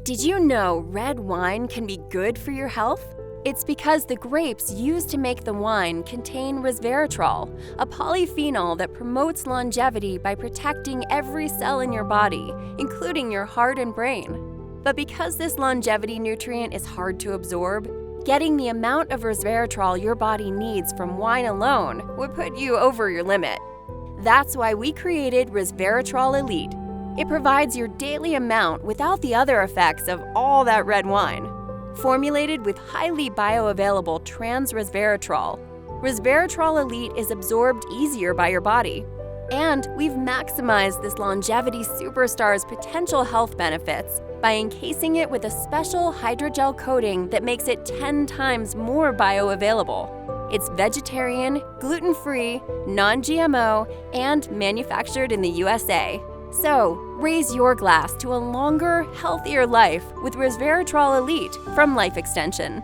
Did you know red wine can be good for your health? It's because the grapes used to make the wine contain resveratrol, a polyphenol that promotes longevity by protecting every cell in your body, including your heart and brain. But because this longevity nutrient is hard to absorb, getting the amount of resveratrol your body needs from wine alone would put you over your limit. That's why we created Resveratrol Elite. It provides your daily amount without the other effects of all that red wine. Formulated with highly bioavailable trans-resveratrol, Resveratrol Elite is absorbed easier by your body. And we've maximized this longevity superstar's potential health benefits by encasing it with a special hydrogel coating that makes it 10 times more bioavailable. It's vegetarian, gluten-free, non-GMO, and manufactured in the USA. So, raise your glass to a longer, healthier life with Resveratrol Elite from Life Extension.